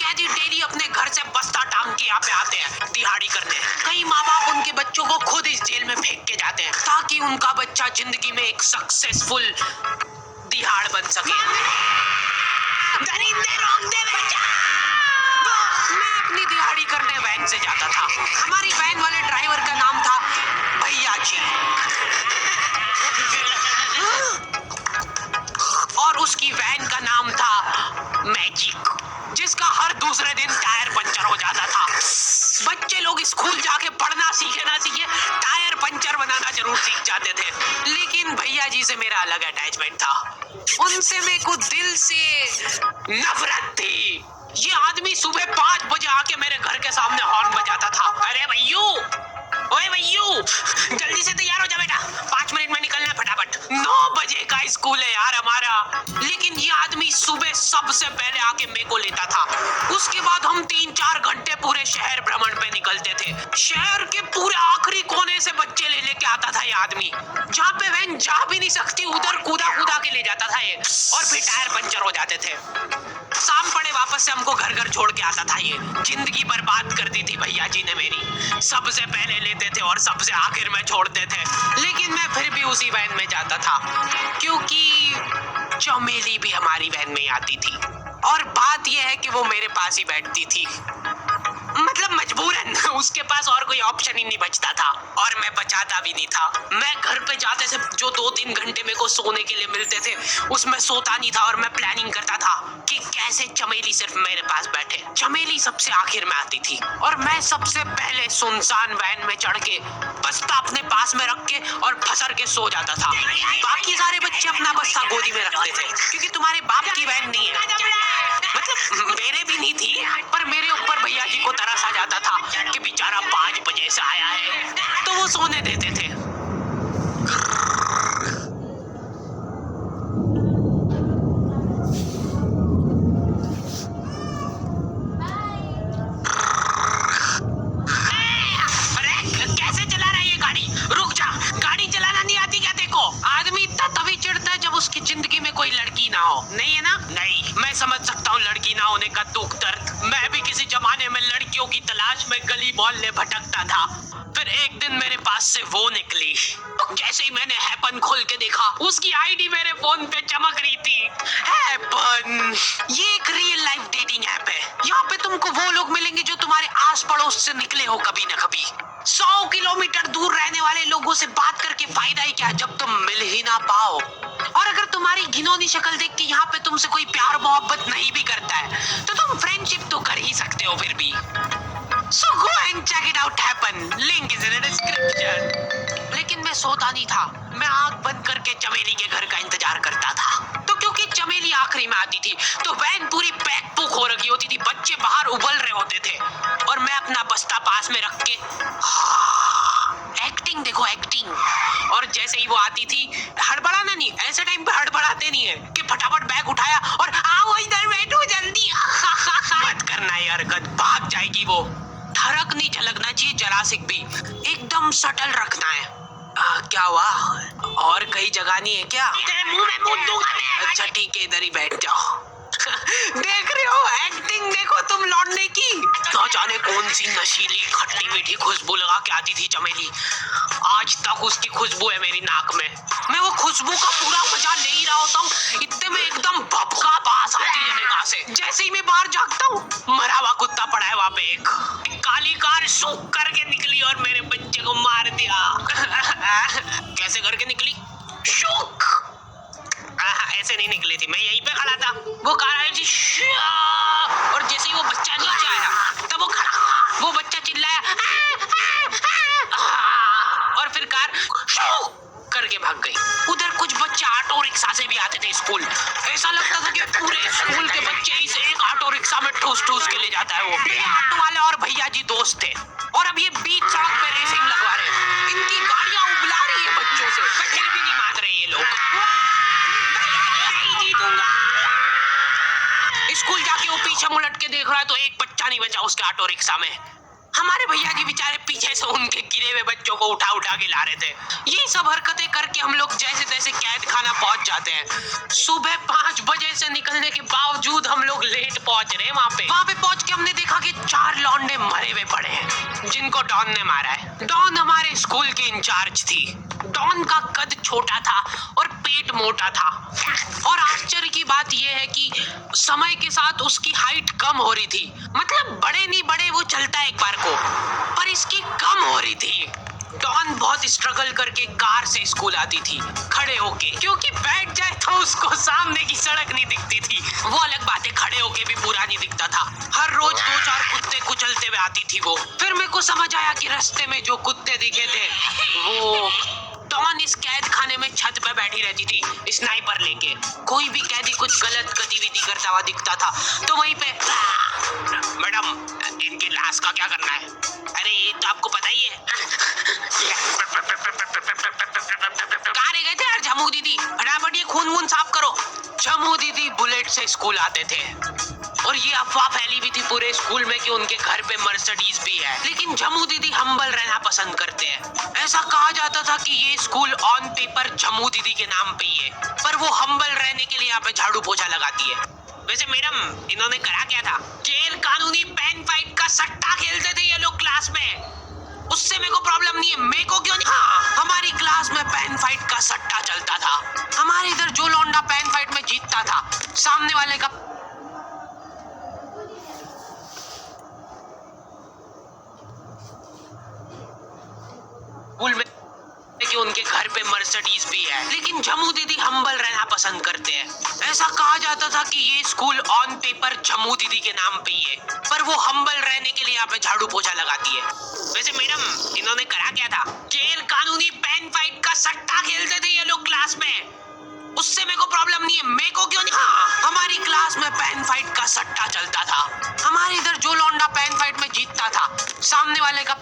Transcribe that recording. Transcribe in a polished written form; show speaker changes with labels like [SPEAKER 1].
[SPEAKER 1] भैया जी डेली अपने घर से बस्ता टांग के यहाँ पे आते हैं दिहाड़ी करने। कई माँ बाप उनके बच्चों को खुद इस जेल में फेंक के जाते हैं ताकि उनका बच्चा जिंदगी में एक सक्सेसफुल दिहाड़ बन सके। दरिंदे रोक दे बच्चा। मैं अपनी दिहाड़ी करने वैन से जाता था। हमारी वैन वाले ड्राइवर का नाम था भैया जी और उसकी वैन का नाम था मैजिक, जिसका हर दूसरे दिन टायर पंचर हो जाता था। बच्चे लोग स्कूल जाके पढ़ना सीखे ना सीखे टायर पंचर बनाना जरूर सीख जाते थे। लेकिन भैया जी से मेरा अलग अटैचमेंट था। उनसे मेरे को दिल से नफरत थी। ये आदमी सुबह 5 बजे आके मेरे घर के सामने हॉर्न बजाता था। अरे भैयू, ओए भैयू, जल्दी से तैयार हो जा बेटा, 5 मिनट में निकलना है फटाफट। 9 बजे का स्कूल है यार हमारा। लेकिन ये आदमी सुबह सबसे पहले आके मेरे को लेता था। उसके बाद हम 3-4 घंटे पूरे शहर भ्रमण पे निकलते थे। शहर के पूरे आखिरी कोने से बच्चे ले लेके आता था ये आदमी। जहाँ पे वैन जा भी नहीं सकती उधर कूदा कूदा के ले जाता था ये, और फिर टायर पंचर हो जाते थे। शाम पड़े वापस से हमको घर घर छोड़ के आता था ये। जिंदगी बर्बाद कर दी थी भैया जी ने मेरी। सबसे पहले लेते थे और सबसे आखिर में छोड़ते थे। लेकिन मैं फिर भी उसी वैन में जाता था क्योंकि चमेली भी हमारी वैन में आती थी। और बात यह है कि वो मेरे पास ही बैठती थी, मतलब मजबूरन। उसके पास और कोई ऑप्शन ही नहीं बचता था और मैं बचाता भी नहीं था। मैं घर पे जाते से जो 2-3 घंटे मेरे को सोने के लिए मिलते थे उसमें सोता नहीं था और मैं प्लानिंग करता था कि कैसे चमेली सिर्फ मेरे पास बैठे। चमेली सबसे आखिर में आती थी और मैं सबसे पहले सुनसान वैन में चढ़ के बस्ता अपने पास में रख के और फसर के सो जाता था। बाकी सारे बच्चे अपना बस्ता गोदी में रखते थे क्योंकि तुम्हारे बाप की वैन नहीं है, मतलब मेरे भी नहीं थी, पर मेरे ऊपर भैया जी को तरस आ जाता था कि बेचारा 5 बजे से आया है, तो वो सोने देते थे। अरे कैसे चला रहा है ये गाड़ी? रुक जा, गाड़ी चलाना नहीं आती क्या देखो? आदमी इतना तभी चिढ़ता है जब उसकी जिंदगी में कोई लड़की ना हो। नहीं है ना? नहीं, मैं समझ सकता हूँ लड़की ना होने का दुख दर्द। मैं भी किसी जमाने में लड़कियों की तलाश में गली मोहल्ले भटकता था। फिर एक दिन मेरे पास से वो निकली। जैसे ही मैंने हैपन खोल के देखा उसकी आईडी मेरे फोन पे चमक रही थी। हैपन ये एक रियल लाइफ डेटिंग ऐप है। यहाँ पे तुमको वो लोग मिलेंगे जो तुम्हारे आस पड़ोस से निकले हो कभी न कभी। 100 किलोमीटर दूर रहने वाले लोगों से बात करके फायदा ही क्या जब तुम मिल ही ना पाओ। और अगर तुम्हारी घिनौनी शक्ल देख के यहाँ पे तुमसे कोई प्यार मोहब्बत नहीं भी करता है तो तुम फ्रेंडशिप तो कर ही सकते हो फिर भी। So go and check it out happen. Link is in the description. लेकिन मैं सोता नहीं था। मैं आंख बंद करके चमेली के घर का इंतजार करता था। तो क्योंकि चमेली आखिरी में आती थी तो वैन पूरी पैक पुक हो रखी होती थी। बच्चे बाहर उबल रहे होते थे और मैं अपना बस्ता पास में रख के एक्टिंग देखो एक्टिंग। और जैसे ही वो आती थी हड़बड़ाना नहीं, ऐसे टाइम पे हड़बड़ाते नहीं है कि फटाफट बैग उठाया और आओ इधर बैठो जल्दी। मत करना ये हरकत, भाग जाएगी वो। धड़क नहीं झलकना चाहिए जरा से भी, एकदम सटल रखना है। क्या हुआ? और कहीं जगह नहीं है क्या? तेरे मुंह में मुंह दूंगा मैं। अच्छा ठीक है, इधर ही बैठ जाओ। देख रहे हो एक्टिंग देखो तुम लौटने की। ना जाने कौन सी नशीली खट्टी मीठी खुशबू लगा के आती थी चमेली। आज तक उसकी खुशबू है मेरी नाक में। मैं वो खुशबू का पूरा मजा ले ही रहा होता हूँ, इतने में एकदम भभका बास आती है निगाह से। जैसे ही मैं बाहर झांकता हूँ मरा हुआ कुत्ता पड़ा है वहाँ पे। एक काली कार सूख करके निकली और मेरे बच्चे को मार दिया। कैसे करके निकली? शूक ऐसे नहीं निकली थी, मैं यहीं पे खड़ा था। वो कार आई थी और जैसे ही वो बच्चा नीचे आया तब वो खड़ा, वो बच्चा चिल्लाया और फिर कार करके भाग गई। उधर कुछ बच्चे ऑटो रिक्शा से भी आते थे स्कूल। ऐसा लगता था कि पूरे स्कूल के बच्चे इस एक ऑटो रिक्शा में ठूस ठूस के ले जाता है वो। ऑटो वाले और भैया जी दोस्त थे और अब ये बीच सड़क पे रेसिंग लगवा रहे हैं। इनकी गाड़ियां उबला रही है बच्चों से, फिर भी नहीं मान रहे ये लोग। स्कूल जाके वो पीछे मुलट के देख रहा है तो एक बच्चा नहीं बचा उसके ऑटो रिक्शा में। हमारे भैया जी बेचारे पीछे से उनके गिरे हुए बच्चों को उठा उठा के ला रहे थे। ये सब हरकतें करके हम लोग जैसे तैसे कैद खाना पहुंच जाते हैं। सुबह 5 बजे से निकलने के बावजूद हम लोग लेट पहुंच रहे हैं वहाँ पे पहुंच के हमने देखा कि 4 लौंडे मरे हुए पड़े हैं जिनको डॉन ने मारा है। डॉन हमारे स्कूल की इंचार्ज थी। डॉन का कद छोटा था और पेट मोटा था, और आश्चर्य की बात यह है कि समय के साथ उसकी हाइट कम हो रही थी। मतलब बड़े नहीं बड़े वो चलता है एक बार को, पर इसकी कम हो रही थी। डॉन बहुत स्ट्रगल करके कार से स्कूल आती थी खड़े होके, क्योंकि बैठ जाए तो उसको सामने की सड़क नहीं दिखती थी। वो अलग बात है, खड़े होके भी पूरा नहीं दिखता था। हर रोज 2-4 कुत्ते कुचलते हुए आती थी वो। फिर मेरे को समझ आया कि रास्ते में जो कुत्ते दिखे थे वो डॉन इस कैद खाने में छत पे बैठी रहती थी स्नाइपर लेके। कोई भी कैदी कुछ गलत गतिविधि करता हुआ दिखता था तो वहीं पे, मैडम इनकी लाश का क्या करना है? अरे ये तो आपको पता ही है। कहाँ रह गए थे यार झमू दीदी? फटाफट ये खून वून साफ करो। झमू दीदी बुलेट से स्कूल आते थे और ये अफवाह फैली भी थी पूरे स्कूल में कि उनके घर पे मर्सिडीज भी है। लेकिन झमू दीदी हम्बल रहना पसंद करते हैं। ऐसा कहा जाता था कि ये स्कूल ऑन पेपर झमू दीदी के नाम पे ही है, पर वो हम्बल रहने के लिए यहाँ पे झाड़ू पोछा लगाती है। वैसे मैडम इन्होंने करा क्या था? गैर कानूनी पेन फाइट का सट्टा खेलते थे ये लोग क्लास में। उससे मेरे को प्रॉब्लम नहीं है, मेरे को क्यों नहीं? हाँ, हमारी क्लास में पेन फाइट का सट्टा चलता था। हमारे इधर जो लौंडा पेन फाइट में जीतता था, सामने वाले का स्कूल में कि उनके घर पे मर्सिडीज भी है। लेकिन झमू दीदी हम्बल रहना पसंद करते हैं। ऐसा कहा जाता था कि ये स्कूल ऑन पेपर झमू दीदी के नाम पे ही है, पर वो हम्बल रहने के लिए यहाँ पे झाड़ू पोछा लगाती है। वैसे मैडम इन्होंने करा क्या था? गैर कानूनी पेन फाइट का सट्टा खेलते थे ये लोग क्लास में। उससे मेरे को प्रॉब्लम नहीं है, मेरे को क्यों नहीं? हाँ, हमारी क्लास में पेन फाइट का सट्टा चलता था। हमारे इधर जो लौंडा पेन फाइट में जीतता था, सामने वाले का